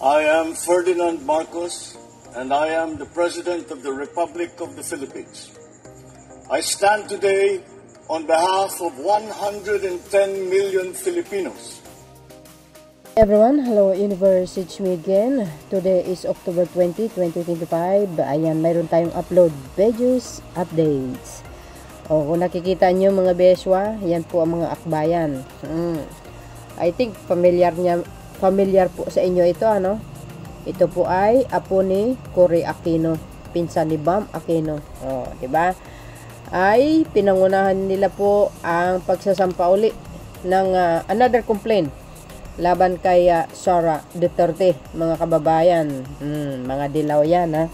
I am Ferdinand Marcos, and I am the President of the Republic of the Philippines. I stand today on behalf of 110 million Filipinos. Everyone, hello universe, it's me again. Today is October 20, 2025. Ayan, mayroon tayong upload videos, updates. O, kung nakikita nyo mga beswa, yan po ang mga akbayan. I think familiar po sa inyo ito, ano? Ito po ay apo ni Cory Aquino, pinsan ni Bam Aquino. O, diba? Ay pinangunahan nila po ang pagsasampa uli ng another complaint laban kay Sara Duterte, mga kababayan. Mga dilaw yan, ha.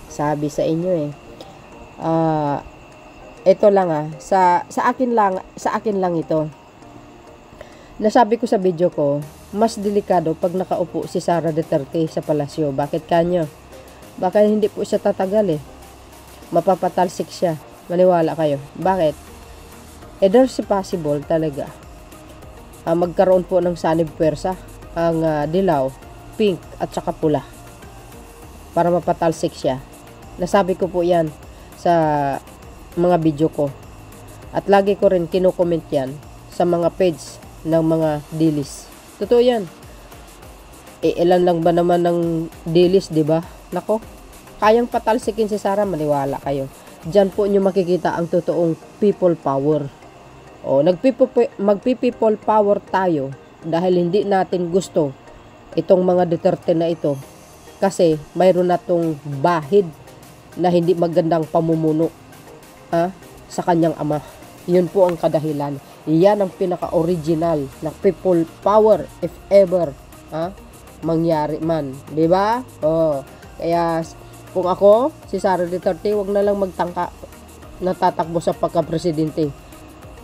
Sabi sa inyo ito lang sa akin lang ito. Nasabi ko sa video ko, mas delikado pag nakaupo si Sara Duterte sa palasyo. Bakit kanyo? Baka hindi po siya tatagal mapapatalsik siya. Maniwala kayo. Bakit? There's possible talaga magkaroon po ng sanib pwersa ang dilaw, pink at saka pula para mapatalsik siya. Nasabi ko po yan sa mga video ko, at lagi ko rin kinukomment yan sa mga page ng mga dilis. Totoo yan. Ilan lang ba naman ng dilis, diba? Nako, kayang patalsikin si Sara, maniwala kayo. Diyan po nyo makikita ang totoong people power. O, magpi-people power tayo dahil hindi natin gusto itong mga Duterte na ito, kasi mayroon na tong bahid na hindi magandang pamumuno sa kanyang ama. Yun po ang kadahilan. Yan ang pinaka-original na people power if ever mangyari man, di ba? Kaya kung ako si Sara Duterte, wag na lang magtangka na tatakbo sa pagka-presidente.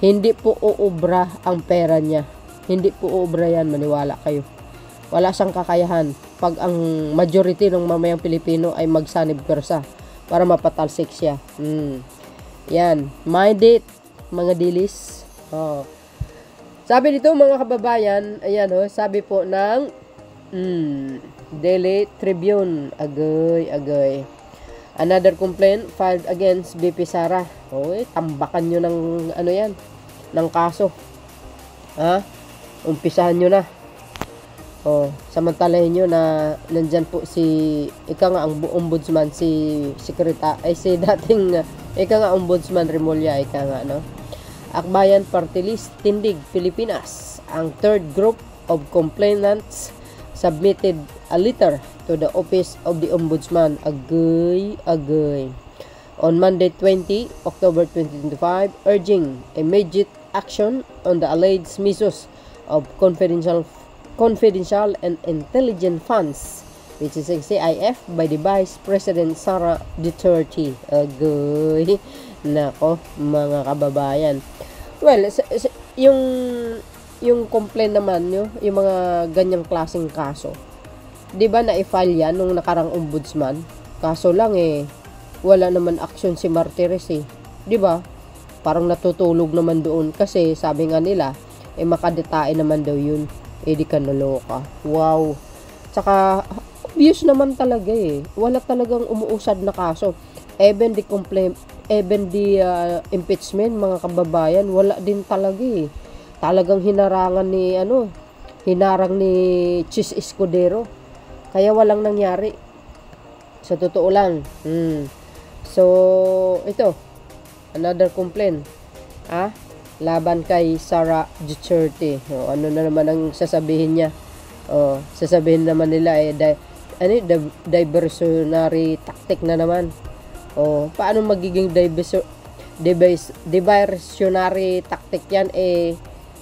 Hindi po uubra ang pera niya. Hindi po uubra yan, maniwala kayo. Wala siyang kakayahan pag ang majority ng mamayang Pilipino ay magsanib pwersa para mapatalsik siya. Yan, mind it, mga dilis. Sabi dito mga kababayan, ayan sabi po ng Daily Tribune, agay. Another complaint filed against BP Sara. Tambakan nyo ng yan, ng kaso. Umpisahan nyo na. Samantalahin nyo na nandyan po si ang ombudsman, si dating ombudsman Remulla, Akbayan Party List tindig Pilipinas. Ang third group of complainants submitted a letter to the Office of the Ombudsman. Agay. On Monday 20 October 2025, urging immediate action on the alleged misuse of confidential and intelligent funds, which is CIF, by the Vice President Sara Duterte. Agay. Nako, mga kababayan. Well, yung complaint naman yung mga ganyang klaseng kaso, di ba na-file yan nung nakarang ombudsman? Kaso lang wala naman action si Martires di ba? Parang natutulog naman doon kasi sabi nga nila makadetae naman daw yun. Di ka naloka. Wow. Tsaka obvious naman talaga wala talagang umuusad na kaso. Even the impeachment, mga kababayan, wala din talaga talagang hinarang ni Chis Escudero. Kaya walang nangyari. Sa totoo lang. So, ito. Another complaint. Laban kay Sara Duterte. Ano na naman ang sasabihin niya? Sasabihin naman nila diversionary tactic na naman. Paano magiging diversionary tactic yan?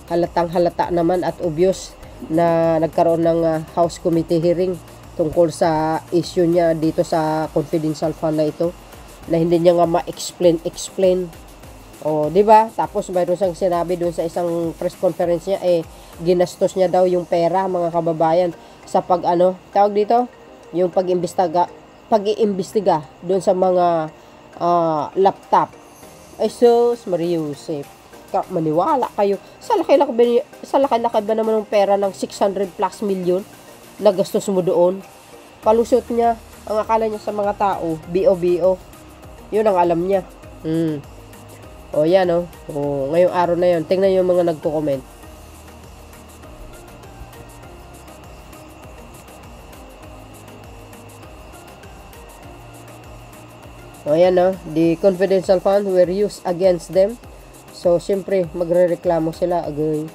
Halatang halata naman at obvious na nagkaroon ng House Committee hearing tungkol sa issue niya dito sa confidential fund na ito, na hindi niya nga ma-explain. Di ba? Tapos mayroon siyang sinabi doon sa isang press conference niya, ginastos niya daw yung pera, mga kababayan, sa tawag dito, yung pag-iimbestiga doon sa mga laptop. Sus, Mariusip. Maniwala kayo. Sa laki-laki ba naman ng pera ng 600 plus million? nagastos mo doon. Palusot niya. Ang akala niya sa mga tao, BO-BO. Yun ang alam niya. O yan o. O, ngayong araw na yun. Tingnan yung mga nagko-comment. O yan o. The confidential funds were used against them. So, siyempre, magre-reklamo sila. Agay.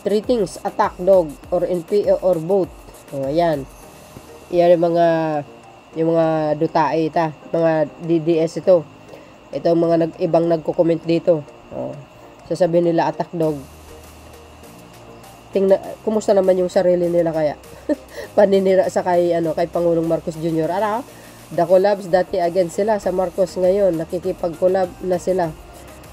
3 things. Attack dog or NPO or both. O yan. Yan yung mga dutae ita. Mga DDS ito. Ito ang mga ibang nagko-comment dito. Oh. Sasabihin nila attack dog. Kumusta naman yung sarili nila kaya? Paninira sa kay Pangulong Marcos Jr. The collabs dati against sila sa Marcos ngayon. Nakikipag-collab na sila.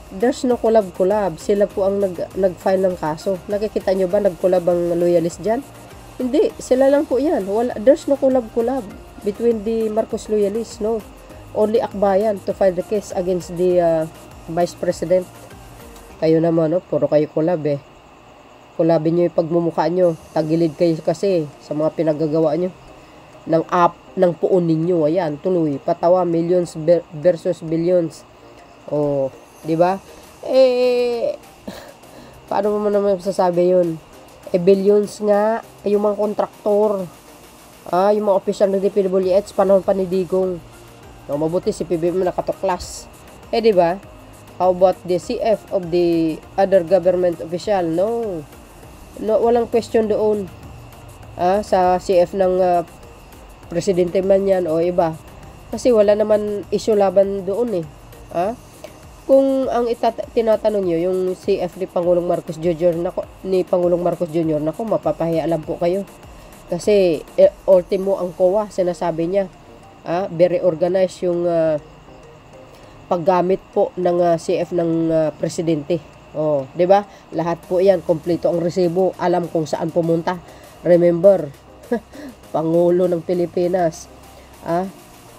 There's no collab. Sila po ang nag-file ng kaso. Nakikita nyo ba nag-collab ang loyalist dyan? Hindi. Sila lang po yan. There's no collab between the Marcos loyalists. No. Only Akbayan to file the case against the Vice President. Kayo naman, no? Puro kayo collab eh. Collabin nyo yung pagmumukha nyo. Tagilid kayo kasi sa mga pinagagawa nyo. Ng puon ninyo. Ayan, tuloy. Patawa, millions versus billions. O, di ba? Paano mo naman sasabi yun? Billions nga, yung mga kontraktor. Yung mga official ng DPWH, panahon pa ni Digong. No, mabuti si PBM nakatuklas. Di ba? How about the CF of the other government official? No, walang question doon. Sa CF ng presidente man yan o iba. Kasi wala naman issue laban doon eh. Kung ang tinatanong nyo, yung CF ni Pangulong Marcos Jr. Nako, mapapahiya lang po kayo. Kasi ultimo ang COA, sinasabi niya. Very organized yung paggamit po ng CF ng presidente. Oh, 'di ba? Lahat po 'yan, kompleto ang resibo, alam kung saan pumunta. Remember, Pangulo ng Pilipinas.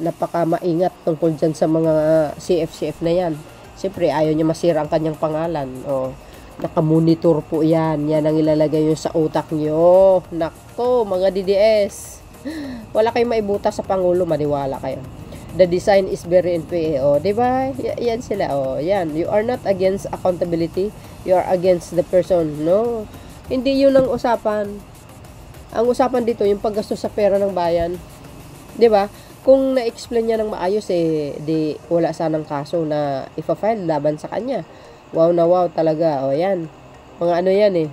Napaka-maingat tungkol dyan sa mga CF na 'yan. Siyempre, ayaw niya masira ang kanyang pangalan. Oh, naka-monitor po 'yan. Yan ang ilalagay niyo sa utak niyo. Nako, mga DDS. Wala kayong maibuta sa Pangulo, maniwala kayo. The design is very NPA. Diba? Yan sila. Yan. You are not against accountability. You are against the person. No. Hindi yun ang usapan. Ang usapan dito, yung paggastos sa pera ng bayan. Diba? Kung na-explain niya ng maayos, di wala sanang kaso na ipa-file laban sa kanya. Wow na wow talaga. Yan. Mga yan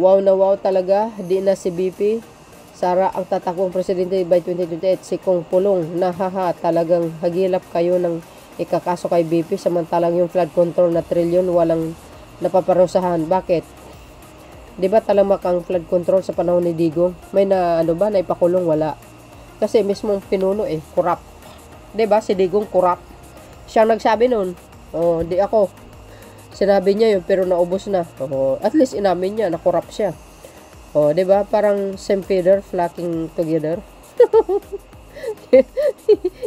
wow na wow talaga. Di na si BP Sara ang tatakbong presidente by 2028, si Kong Pulong. Talagang hagilap kayo ng ikakaso kay BP, samantalang yung flood control na trilyon walang napaparusahan. Bakit? Di ba talamak ang flood control sa panahon ni Digong? May naipakulong? Wala. Kasi mismong pinuno corrupt. Di ba? Si Digong corrupt. Siya nagsabi nun. Di ako. Sinabi niya yun, pero naubos na. At least inamin niya na corrupt siya. 'Di ba? Parang same feather flocking together.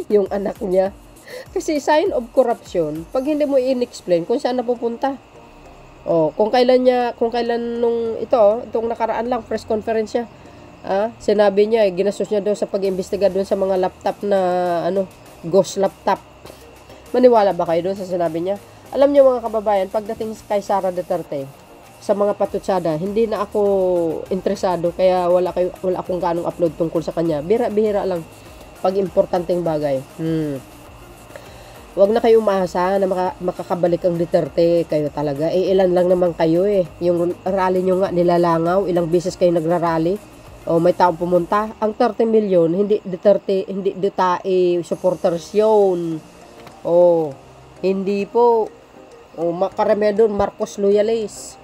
Yung anak niya. Kasi sign of corruption, pag hindi mo i-explain kung saan napupunta. Kung kailan itong nakaraan lang press conference siya. Sinabi niya, ginastos niya doon sa pag-imbestiga doon sa mga laptop na ghost laptop. Maniwala ba kayo doon sa sinabi niya? Alam niyo mga kababayan, pagdating kay Sara Duterte, sa mga patutsada, hindi na ako interesado, kaya wala akong ganong upload tungkol sa kanya. Bihira lang pag importanteng bagay. Huwag na kayo umaasa na makakabalik ang Duterte. Kayo talaga. Ilan lang naman kayo Yung rally nyo nga nilalangaw, ilang beses kayo nagrarally. May taong pumunta. Ang 30 million, hindi Duterte, hindi Dutae supporters yun. Hindi po. Makarami doon, Marcos loyalists.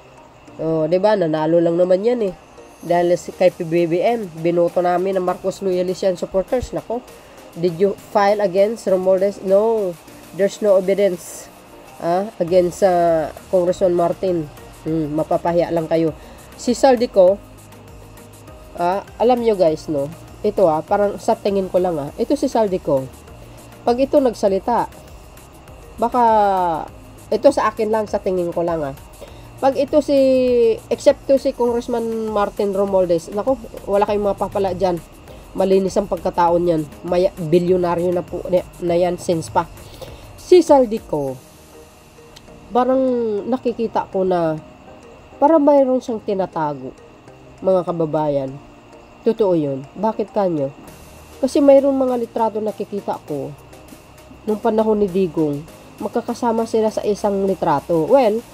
Diba? Nanalo lang naman yan Dahil kay PBBM, binoto namin ng Marcos loyalist yan supporters. Nako. Did you file against Romualdez? No. There's no evidence against Congressman Martin. Mapapahiya lang kayo. Si Saldico, alam nyo guys, no? Ito parang sa tingin ko lang ito si Saldico. Pag ito nagsalita, baka, ito sa akin lang, sa tingin ko lang Pag ito si, except to si Congressman Martin Romualdez, nako, wala kayong mapapala dyan. Malinis ang pagkataon yan. May bilyonaryo na po na yan since pa. Si Saldico, parang nakikita ko na para mayroon siyang tinatago, mga kababayan. Totoo yun. Bakit kanyo? Kasi mayroong mga litrato nakikita ko nung panahon ni Digong, magkakasama sila sa isang litrato. Well,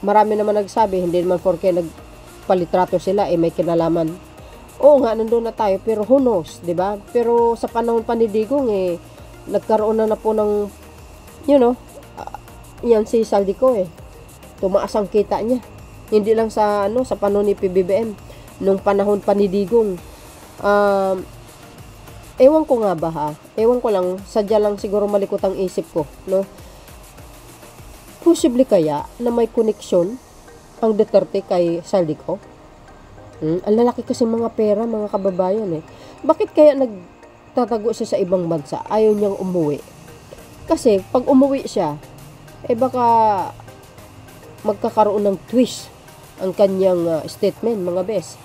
marami naman nagsabi, hindi naman porke nagpalitrato sila, may kinalaman. Oo nga, nandun na tayo, pero who knows, diba? Pero sa panahon pa ni Digong, nagkaroon na po ng, yan si Saldico, tumaas ang kita niya. Hindi lang sa, sa panahon ni PBBM, nung panahon pa ni Digong. Ewan ko nga ba ewan ko lang, sadya lang siguro malikot ang isip ko, no? Posible kaya na may koneksyon ang Duterte kay Saldico? Ang lalaki kasi mga pera, mga kababayan Bakit kaya nagtatago siya sa ibang bansa? Ayaw niyang umuwi. Kasi pag umuwi siya, baka magkakaroon ng twist ang kanyang statement, mga bes.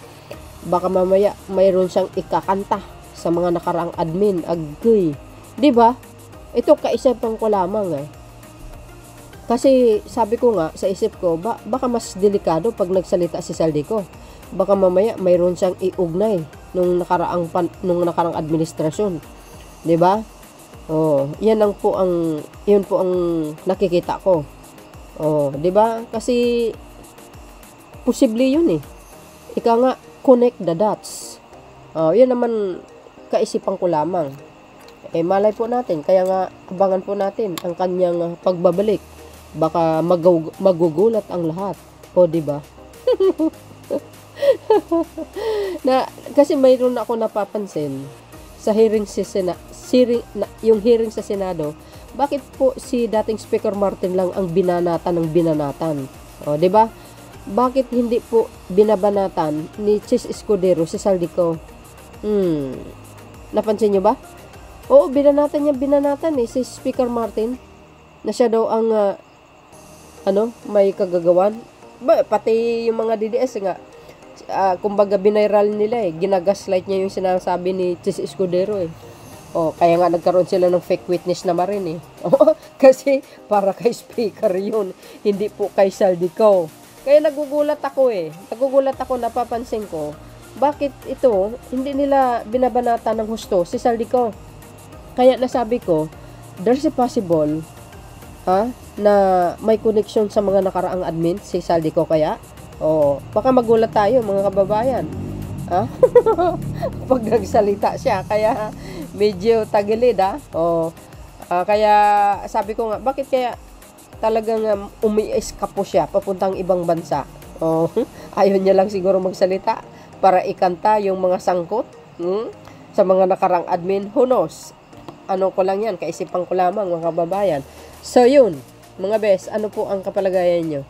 Baka mamaya mayroon siyang ikakanta sa mga nakaraang admin, agoy. 'Di ba? Ito kaisipan ko lamang Kasi sabi ko nga sa isip ko, baka mas delikado pag nagsalita si Saldico. Baka mamaya mayroon siyang iugnay nung nakaraang administrasyon. 'Di ba? Yun po ang nakikita ko. 'Di ba? Kasi posible 'yun Ika nga, connect the dots. Yun naman kaisipan ko lamang. Malay po natin, kaya nga abangan po natin ang kanyang pagbabalik. Baka magugulat ang lahat. Di ba? Kasi mayroon ako napapansin sa hearing yung hearing sa Senado, bakit po si dating Speaker Martin lang ang binanatan ng binanatan? Di ba? Bakit hindi po binabanatan ni Chis Escudero si Saldico? Napansin nyo ba? Oo, binanatan si Speaker Martin na siya daw ang may kagagawan. Pati yung mga DDS nga, kumbaga binairal nila ginagaslight niya yung sinasabi ni Chis Escudero kaya nga nagkaroon sila ng fake witness na rin kasi para kay Speaker yun, hindi po kay Saldico. Kaya nagugulat ako napapansin ko, bakit ito, hindi nila binabanata ng husto si Saldico. Kaya nasabi ko, there's a possible, na may connection sa mga nakaraang admin, si Saldico kaya? Baka magulat tayo, mga kababayan. Pag nagsalita siya, kaya medyo tagilid, kaya sabi ko nga, bakit kaya talagang umi-eskapo siya papuntang ibang bansa? Ayaw niya lang siguro magsalita para ikanta yung mga sangkot sa mga nakarang admin. Who knows? Ano ko lang yan, kaisipan ko lamang, mga kababayan. So yun, mga bes, ano po ang kapalagayan nyo?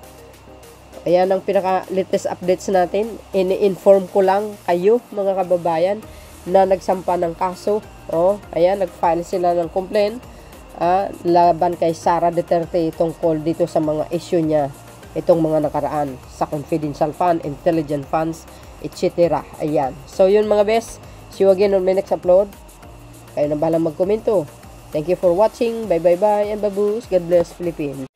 Ayan ang pinaka-latest updates natin. Ini-inform ko lang kayo, mga kababayan, na nagsampa ng kaso. Ayan, nag-file sila ng complaint laban kay Sara Duterte tungkol dito sa mga issue niya, itong mga nakaraan sa confidential fund, intelligent funds, etc. Ayan. So yun, mga bes, see you again on my next upload. Kayo na bahala magkomento. Thank you for watching. Bye bye bye and baboos. God bless Philippines.